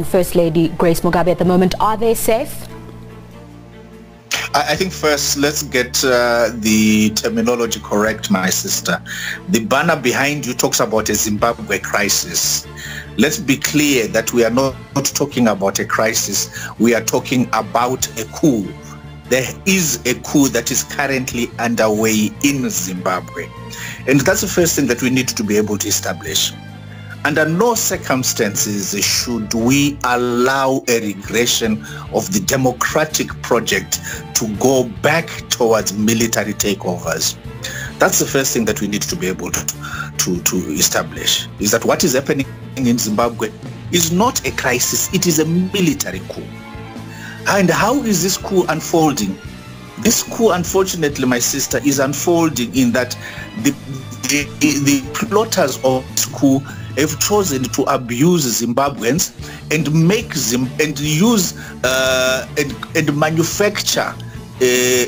First Lady Grace Mugabe at the moment. Are they safe? I think first, let's get the terminology correct, my sister. The banner behind you talks about a Zimbabwe crisis. Let's be clear that we are not talking about a crisis. We are talking about a coup. There is a coup that is currently underway in Zimbabwe. And that's the first thing that we need to be able to establish. Under no circumstances should we allow a regression of the democratic project to go back towards military takeovers. That's the first thing that we need to be able to establish, is that what is happening in Zimbabwe is not a crisis, it is a military coup. And how is this coup unfolding? This coup, unfortunately, my sister, is unfolding in that the plotters of this coup have chosen to abuse Zimbabweans and make them and use and manufacture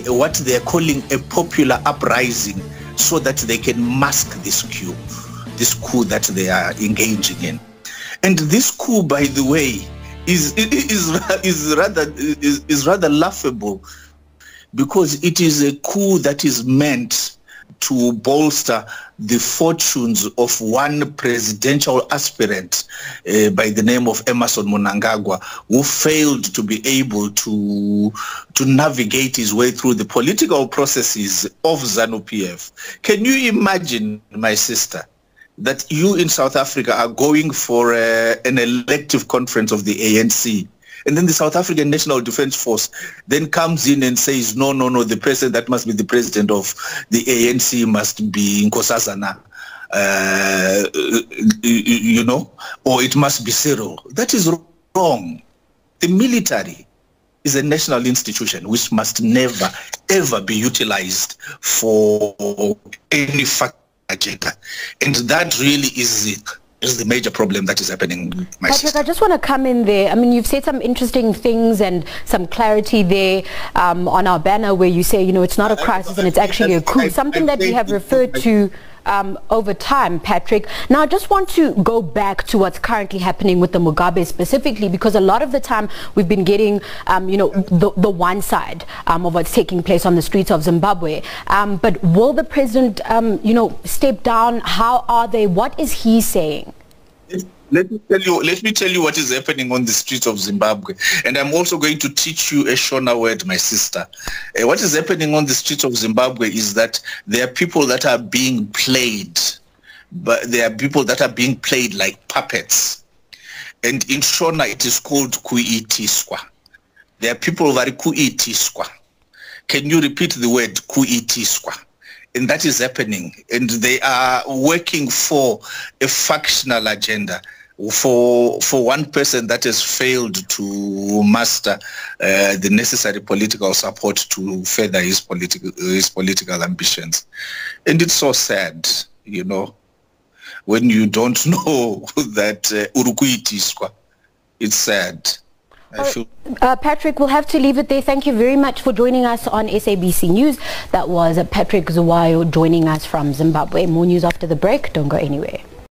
what they are calling a popular uprising, so that they can mask this coup that they are engaging in. And this coup, by the way, is rather laughable, because it is a coup that is meant to bolster the fortunes of one presidential aspirant by the name of Emmerson Mnangagwa, who failed to be able to navigate his way through the political processes of ZANU-PF. Can you imagine, my sister, that you in South Africa are going for an elective conference of the ANC, and then the South African National Defence Force then comes in and says, no, the president that must be the president of the ANC must be Nkosazana, or it must be Cyril. That is wrong. The military is a national institution which must never, ever be utilized for any fact agenda. And that really is the major problem that is happening, my Patrick, sister. I just want to come in there. I mean, you've said some interesting things and some clarity there on our banner, where you say, it's not a crisis and it's actually a coup, something that we have referred to over time, Patrick. Now, I just want to go back to what's currently happening with the Mugabe specifically, because a lot of the time we've been getting, the one side of what's taking place on the streets of Zimbabwe. But will the president, step down? How are they? What is he saying? Let me tell you what is happening on the streets of Zimbabwe. And I'm also going to teach you a Shona word, my sister. What is happening on the streets of Zimbabwe is that there are people that are being played, but there are people that are being played like puppets. And in Shona, it is called kuitiswa. There are people that are kuitiswa. Can you repeat the word kuitiswa? And that is happening. And they are working for a factional agenda, for one person that has failed to master the necessary political support to further his political ambitions. And it's so sad, when you don't know that urukuitiswa. It's sad. Patrick, we'll have to leave it there. Thank you very much for joining us on SABC News. That was Patrick Zhuwao joining us from Zimbabwe. More news after the break. Don't go anywhere.